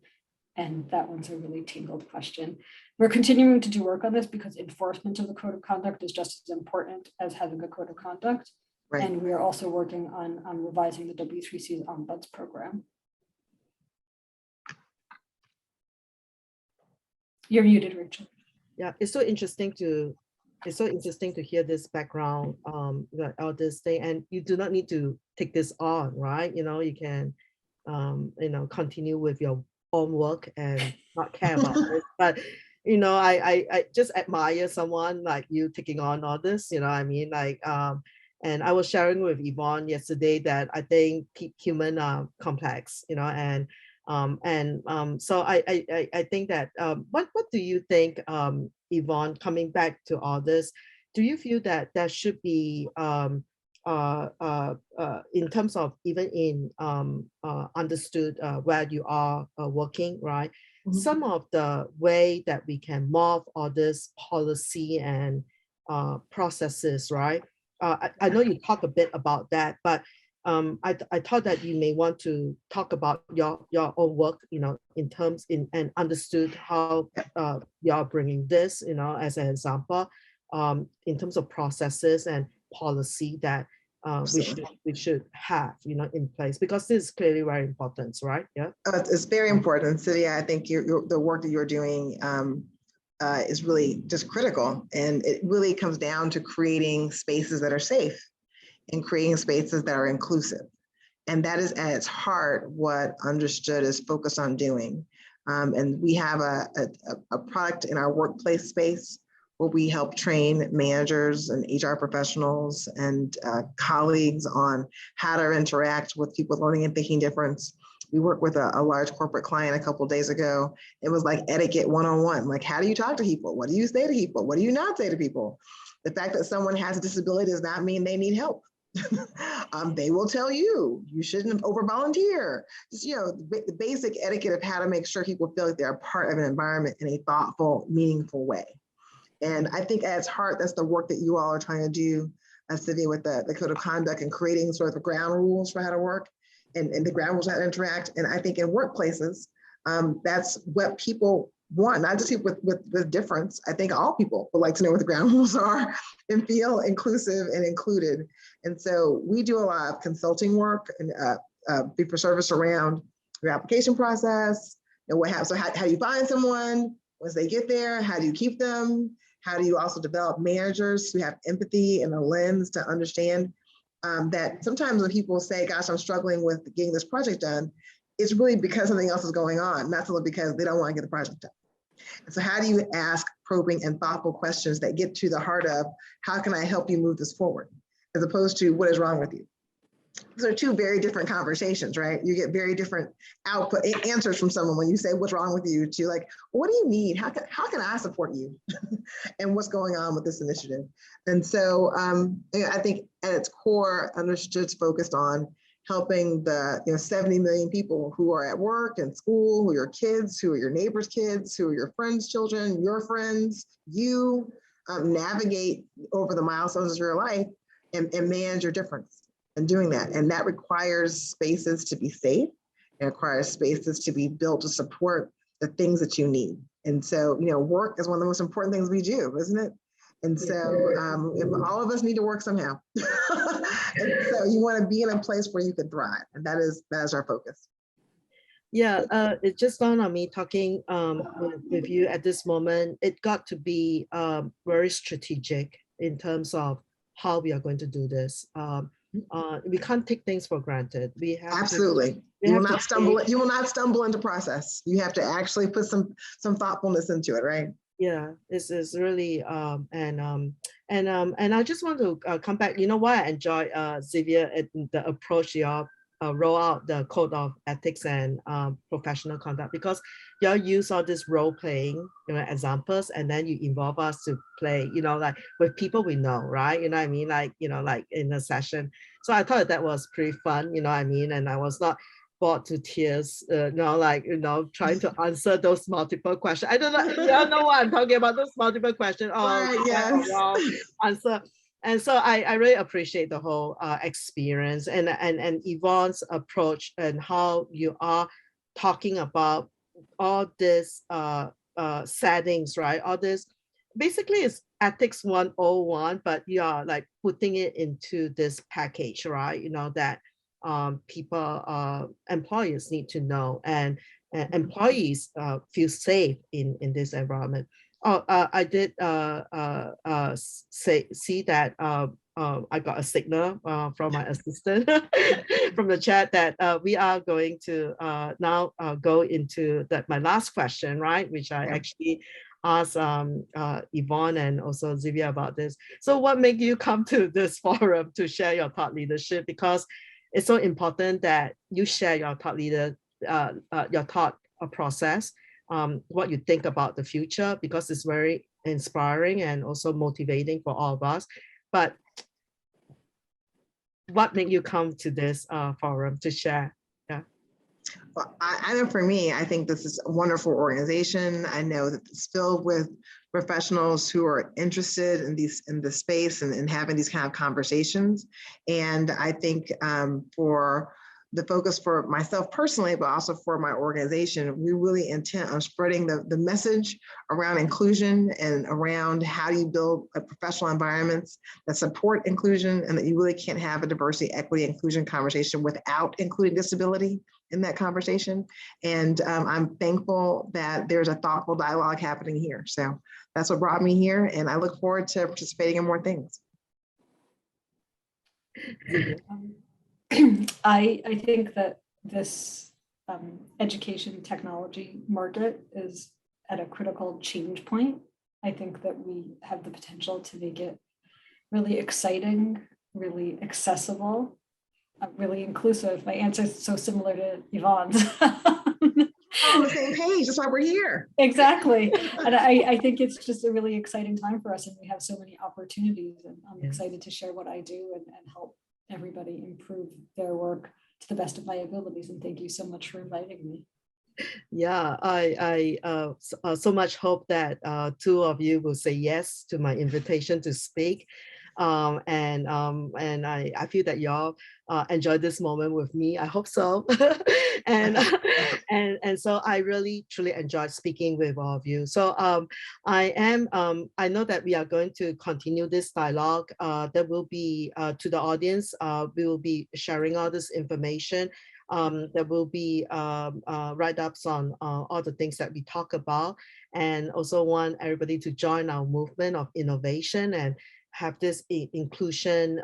Speaker 3: And that one's a really tangled question. We're continuing to do work on this because enforcement of the code of conduct is just as important as having a code of conduct.
Speaker 2: Right.
Speaker 3: And we are also working on revising the W3C's ombuds program. You're muted, Rachel.
Speaker 1: Yeah, it's so interesting to hear this background, all this thing, and you do not need to take this on, right? You can, continue with your own work and not care about it. But I just admire someone like you taking on all this. I mean, and I was sharing with Yvonne yesterday that I think human are complex, and so I think that what do you think, Yvonne, coming back to all this, do you feel that there should be in terms of even in understood where you are working, right? Mm-hmm. Some of the way that we can morph all this policy and processes, right? I know you talk a bit about that, but I thought that you may want to talk about your own work, in terms and understood how you're bringing this, as an example, in terms of processes and policy that we should have, in place, because this is clearly very important, right? Yeah.
Speaker 2: It's very important. So yeah, I think the work that you're doing is really just critical, and it really comes down to creating spaces that are safe and creating spaces that are inclusive. And that is at its heart what Understood is focused on doing. And we have a product in our workplace space where we help train managers and HR professionals and colleagues on how to interact with people with learning and thinking difference. We worked with a large corporate client a couple of days ago. It was like etiquette 101. Like, how do you talk to people? What do you say to people? What do you not say to people? The fact that someone has a disability does not mean they need help. They will tell you shouldn't over volunteer. Just, the basic etiquette of how to make sure people feel like they're a part of an environment in a thoughtful, meaningful way. And I think at its heart, that's the work that you all are trying to do, Tzviya, with the code of conduct and creating sort of the ground rules for how to work and the ground rules how to interact. And I think in workplaces, that's what people want, not just people with difference. I think all people would like to know what the ground rules are and feel inclusive and included. And so we do a lot of consulting work and fee for service around your application process. What happens? So how do you find someone once they get there? How do you keep them? How do you also develop managers who have empathy and a lens to understand that sometimes when people say, gosh, I'm struggling with getting this project done, it's really because something else is going on, not solely because they don't want to get the project done. And so how do you ask probing and thoughtful questions that get to the heart of how can I help you move this forward, as opposed to what is wrong with you? These are two very different conversations, right? You get very different output answers from someone when you say what's wrong with you to like, what do you need? How can I support you? And what's going on with this initiative? And so I think at its core, Understood's focused on helping the 70 million people who are at work and school, who are your kids, who are your neighbors' kids, who are your friends' children, your friends, you navigate over the milestones of your life and manage your difference. And doing that. And that requires spaces to be safe. It requires spaces to be built to support the things that you need. And so, work is one of the most important things we do, isn't it? And so all of us need to work somehow. And so you want to be in a place where you can thrive. And that is our focus.
Speaker 1: Yeah, it just dawned on me talking with you at this moment. It got to be very strategic in terms of how we are going to do this. We can't take things for granted. We have
Speaker 2: absolutely. You will not stumble. You will not stumble into process. You have to actually put some thoughtfulness into it, right?
Speaker 1: Yeah, this is really and I just want to come back. You know why I enjoy Tzviya, the approach you roll out the code of ethics and professional conduct, because you use all this role playing examples, and then you involve us to play like with people we know, right? You know what I mean, like like in a session. So I thought that was pretty fun, you know what I mean, and I was not brought to tears, trying to answer those multiple questions. I don't know, you don't know what I'm talking about, those multiple questions. Oh,
Speaker 2: right, yes.
Speaker 1: Answer. And so I really appreciate the whole experience and Yvonne's approach and how you are talking about all this settings, right? All this basically is ethics 101, but you are like putting it into this package, right? That people, employers need to know, and employees feel safe in this environment. Oh, I did see that I got a signal from my assistant from the chat that we are going to now go into my last question, right? Which I actually asked Yvonne and also Tzviya about this. So what made you come to this forum to share your thought leadership? Because it's so important that you share your thought your thought process, what you think about the future, because it's very inspiring and also motivating for all of us. But what made you come to this forum to share? Yeah.
Speaker 2: Well, I know for me, I think this is a wonderful organization. I know that it's filled with professionals who are interested in the space and having these kind of conversations. And I think for the focus for myself personally, but also for my organization, we really intend on spreading the message around inclusion and around how do you build a professional environments that support inclusion, and that you really can't have a diversity, equity, inclusion conversation without including disability in that conversation. And I'm thankful that there's a thoughtful dialogue happening here. So that's what brought me here, and I look forward to participating in more things.
Speaker 3: I think that this education technology market is at a critical change point. I think that we have the potential to make it really exciting, really accessible, really inclusive. My answer is so similar to Yvonne's.
Speaker 2: On the same page, that's why we're here.
Speaker 3: Exactly. And I think it's just a really exciting time for us, and we have so many opportunities, and I'm excited to share what I do and help everybody improve their work to the best of my abilities. And thank you so much for inviting me.
Speaker 1: Yeah, I so much hope that two of you will say yes to my invitation to speak. And I feel that y'all enjoy this moment with me. I hope so. and so I really truly enjoyed speaking with all of you. So I know that we are going to continue this dialogue. There will be to the audience, we will be sharing all this information. There will be write-ups on all the things that we talk about, and also want everybody to join our movement of innovation and have this inclusion,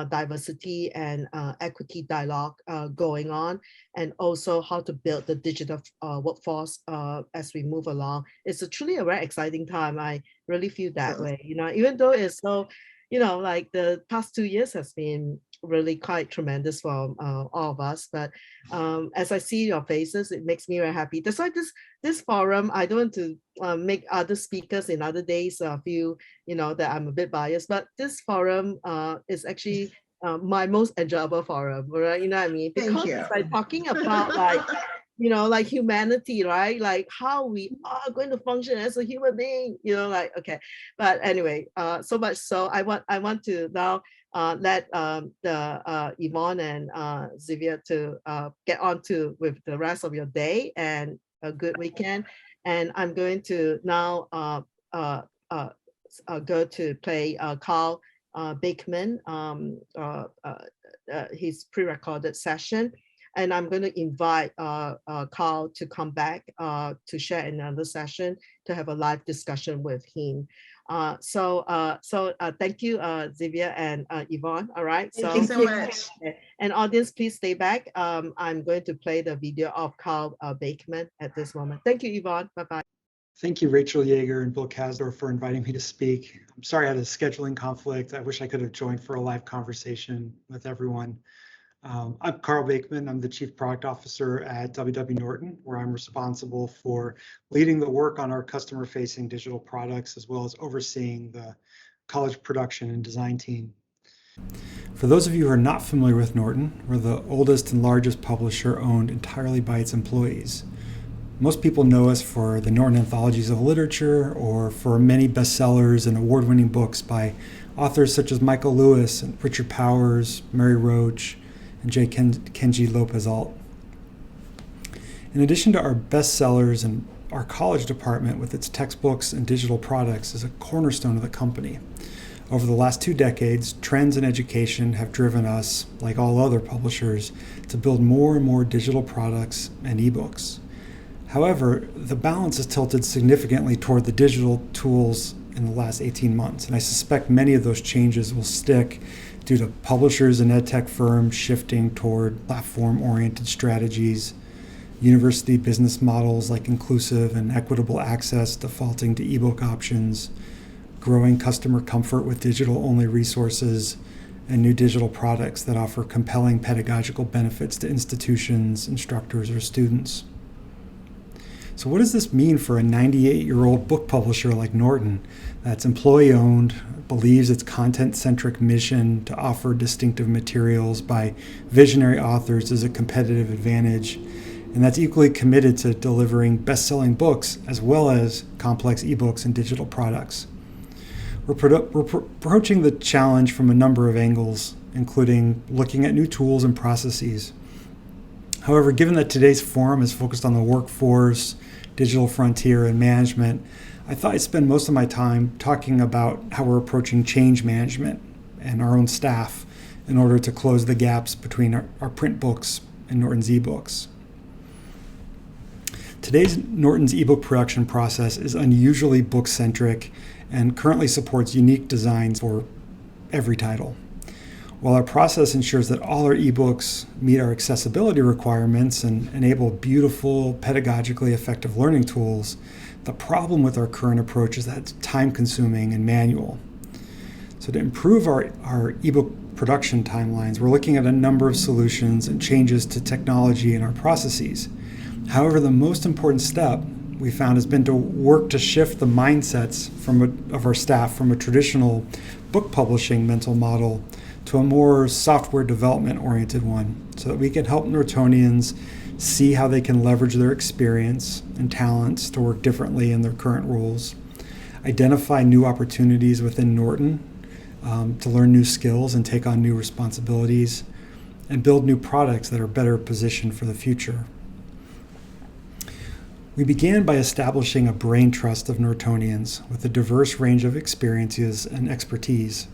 Speaker 1: diversity, and equity dialogue going on, and also how to build the digital workforce as we move along. It's truly a very exciting time. I really feel that way, even though it's so, like the past 2 years has been really quite tremendous for all of us. But as I see your faces, it makes me very happy. That's why this forum, I don't want to make other speakers in other days feel, that I'm a bit biased, but this forum is actually my most enjoyable forum, right? You know what I mean? Because it's like talking about like humanity, right? Like how we are going to function as a human being, okay. But anyway, so much so I want to now let the Yvonne and Tzviya to get on to with the rest of your day and a good weekend. And I'm going to now go to play Karl Bakeman, his pre-recorded session. And I'm going to invite Karl to come back to share another session to have a live discussion with him. So thank you, Tzviya and Yvonne. All right.
Speaker 2: Thank you so much.
Speaker 1: And audience, please stay back. I'm going to play the video of Karl Bakeman at this moment. Thank you, Yvonne. Bye-bye.
Speaker 4: Thank you, Rachel Yager and Bill Kasdorf, for inviting me to speak. I'm sorry I had a scheduling conflict. I wish I could have joined for a live conversation with everyone. I'm Karl Bakeman. I'm the Chief Product Officer at Norton, where I'm responsible for leading the work on our customer-facing digital products, as well as overseeing the college production and design team. For those of you who are not familiar with Norton, we're the oldest and largest publisher owned entirely by its employees. Most people know us for the Norton Anthologies of Literature, or for many bestsellers and award-winning books by authors such as Michael Lewis and Richard Powers, Mary Roach, and J. Kenji Lopez-Alt. In addition to our bestsellers, and our college department with its textbooks and digital products is a cornerstone of the company. Over the last 2 decades, trends in education have driven us, like all other publishers, to build more and more digital products and ebooks. However, the balance is tilted significantly toward the digital tools in the last 18 months, and I suspect many of those changes will stick due to publishers and EdTech firms shifting toward platform-oriented strategies, university business models like inclusive and equitable access defaulting to ebook options, growing customer comfort with digital-only resources, and new digital products that offer compelling pedagogical benefits to institutions, instructors, or students. So what does this mean for a 98-year-old book publisher like Norton that's employee-owned, believes its content-centric mission to offer distinctive materials by visionary authors is a competitive advantage, and that's equally committed to delivering best-selling books as well as complex ebooks and digital products? We're approaching the challenge from a number of angles, including looking at new tools and processes. However, given that today's forum is focused on the workforce, digital frontier, and management, I thought I'd spend most of my time talking about how we're approaching change management and our own staff in order to close the gaps between our print books and Norton's ebooks. Today's Norton's ebook production process is unusually book-centric and currently supports unique designs for every title. While our process ensures that all our ebooks meet our accessibility requirements and enable beautiful, pedagogically effective learning tools, the problem with our current approach is that it's time-consuming and manual. So to improve our ebook production timelines, we're looking at a number of solutions and changes to technology and our processes. However, the most important step we found has been to work to shift the mindsets of our staff from a traditional book publishing mental model to a more software development oriented one, so that we can help Nortonians see how they can leverage their experience and talents to work differently in their current roles, identify new opportunities within Norton to learn new skills and take on new responsibilities, and build new products that are better positioned for the future. We began by establishing a brain trust of Nortonians with a diverse range of experiences and expertise.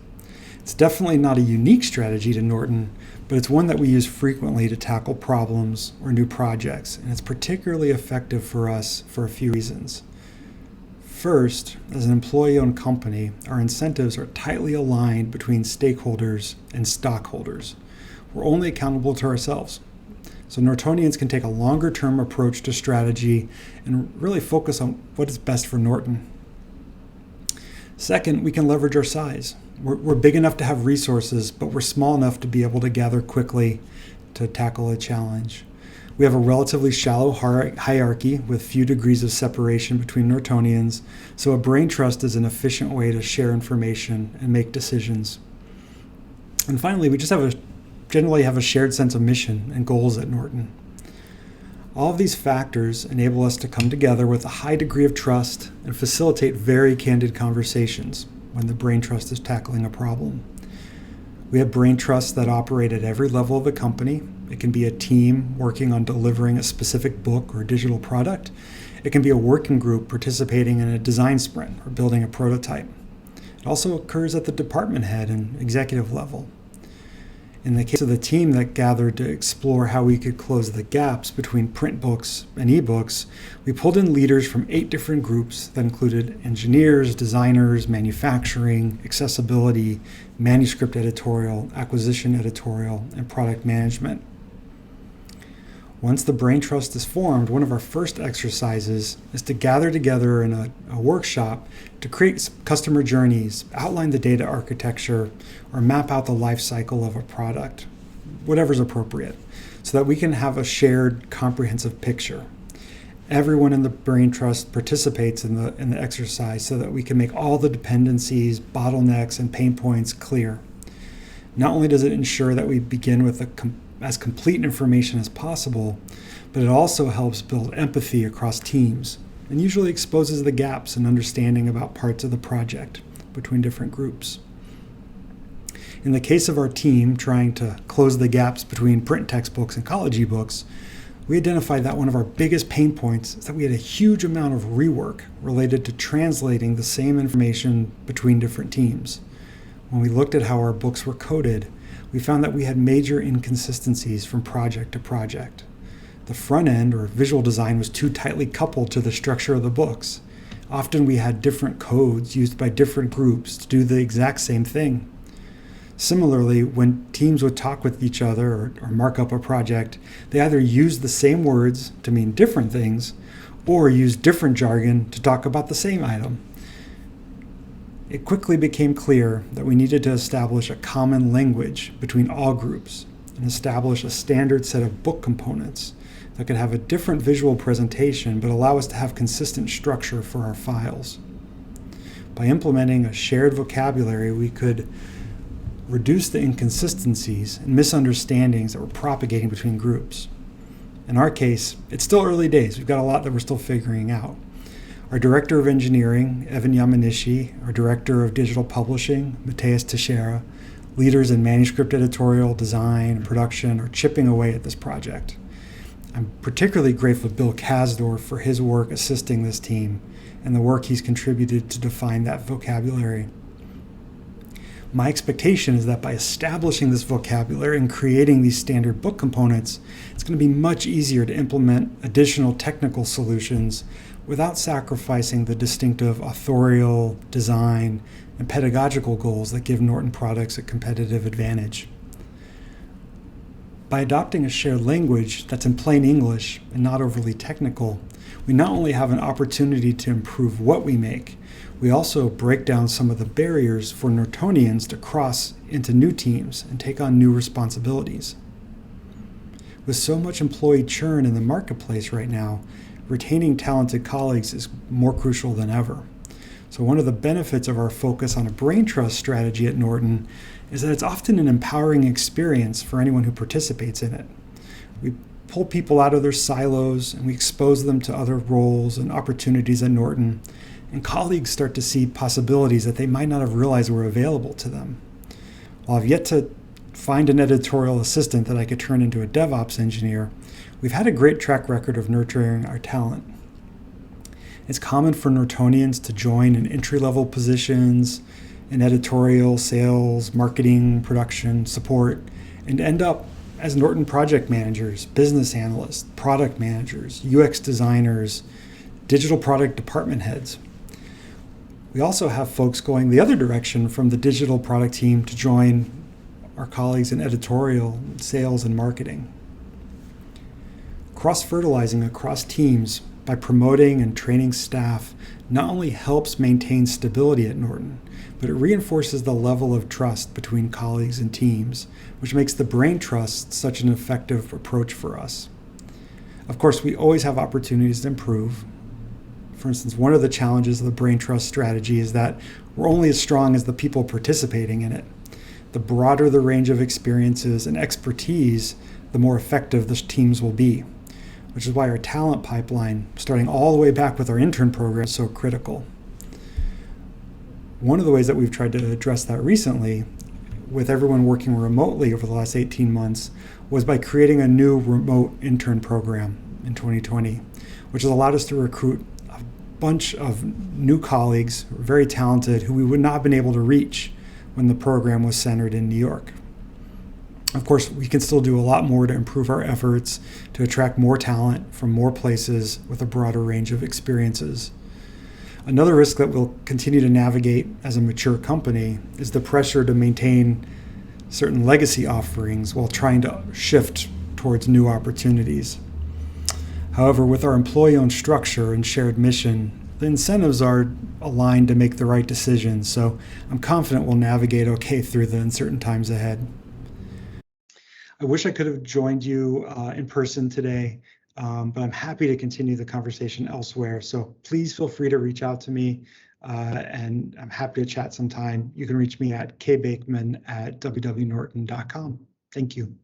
Speaker 4: It's definitely not a unique strategy to Norton, but it's one that we use frequently to tackle problems or new projects, and it's particularly effective for us for a few reasons. First, as an employee-owned company, our incentives are tightly aligned between stakeholders and stockholders. We're only accountable to ourselves. So Nortonians can take a longer-term approach to strategy and really focus on what is best for Norton. Second, we can leverage our size. We're big enough to have resources, but we're small enough to be able to gather quickly to tackle a challenge. We have a relatively shallow hierarchy with few degrees of separation between Nortonians, so a brain trust is an efficient way to share information and make decisions. And finally, we just generally have a shared sense of mission and goals at Norton. All of these factors enable us to come together with a high degree of trust and facilitate very candid conversations when the brain trust is tackling a problem. We have brain trusts that operate at every level of the company. It can be a team working on delivering a specific book or digital product. It can be a working group participating in a design sprint or building a prototype. It also occurs at the department head and executive level. In the case of the team that gathered to explore how we could close the gaps between print books and ebooks, we pulled in leaders from 8 different groups that included engineers, designers, manufacturing, accessibility, manuscript editorial, acquisition editorial, and product management. Once the brain trust is formed, one of our first exercises is to gather together in a workshop to create customer journeys, outline the data architecture, or map out the life cycle of a product, whatever's appropriate, so that we can have a shared comprehensive picture. Everyone in the brain trust participates in the exercise so that we can make all the dependencies, bottlenecks, and pain points clear. Not only does it ensure that we begin with as complete information as possible, but it also helps build empathy across teams and usually exposes the gaps in understanding about parts of the project between different groups. In the case of our team trying to close the gaps between print textbooks and college ebooks, we identified that one of our biggest pain points is that we had a huge amount of rework related to translating the same information between different teams. When we looked at how our books were coded, we found that we had major inconsistencies from project to project. The front end, or visual design, was too tightly coupled to the structure of the books. Often we had different codes used by different groups to do the exact same thing. Similarly, when teams would talk with each other or mark up a project, they either used the same words to mean different things or used different jargon to talk about the same item. It quickly became clear that we needed to establish a common language between all groups and establish a standard set of book components that could have a different visual presentation but allow us to have consistent structure for our files. By implementing a shared vocabulary, we could reduce the inconsistencies and misunderstandings that were propagating between groups. In our case, it's still early days. We've got a lot that we're still figuring out. Our Director of Engineering, Evan Yamanishi, our Director of Digital Publishing, Mateus Teixeira, leaders in manuscript editorial, design, and production are chipping away at this project. I'm particularly grateful to Bill Kasdorf for his work assisting this team and the work he's contributed to define that vocabulary. My expectation is that by establishing this vocabulary and creating these standard book components, it's going to be much easier to implement additional technical solutions without sacrificing the distinctive authorial, design, and pedagogical goals that give Norton products a competitive advantage. By adopting a shared language that's in plain English and not overly technical, we not only have an opportunity to improve what we make, we also break down some of the barriers for Nortonians to cross into new teams and take on new responsibilities. With so much employee churn in the marketplace right now, retaining talented colleagues is more crucial than ever. So one of the benefits of our focus on a brain trust strategy at Norton is that it's often an empowering experience for anyone who participates in it. We pull people out of their silos and we expose them to other roles and opportunities at Norton, and colleagues start to see possibilities that they might not have realized were available to them. While I've yet to find an editorial assistant that I could turn into a DevOps engineer, we've had a great track record of nurturing our talent. It's common for Nortonians to join in entry-level positions in editorial, sales, marketing, production, support, and end up as Norton project managers, business analysts, product managers, UX designers, digital product department heads. We also have folks going the other direction from the digital product team to join our colleagues in editorial, sales, and marketing. Cross-fertilizing across teams by promoting and training staff not only helps maintain stability at Norton, but it reinforces the level of trust between colleagues and teams, which makes the brain trust such an effective approach for us. Of course, we always have opportunities to improve. For instance, one of the challenges of the brain trust strategy is that we're only as strong as the people participating in it. The broader the range of experiences and expertise, the more effective the teams will be, which is why our talent pipeline, starting all the way back with our intern program, is so critical. One of the ways that we've tried to address that recently, with everyone working remotely over the last 18 months, was by creating a new remote intern program in 2020, which has allowed us to recruit a bunch of new colleagues, very talented, who we would not have been able to reach when the program was centered in New York. Of course, we can still do a lot more to improve our efforts to attract more talent from more places with a broader range of experiences. Another risk that we'll continue to navigate as a mature company is the pressure to maintain certain legacy offerings while trying to shift towards new opportunities. However, with our employee-owned structure and shared mission, the incentives are aligned to make the right decisions, so I'm confident we'll navigate okay through the uncertain times ahead. I wish I could have joined you in person today, but I'm happy to continue the conversation elsewhere. So please feel free to reach out to me, and I'm happy to chat sometime. You can reach me at kbakeman@wwnorton.com. Thank you.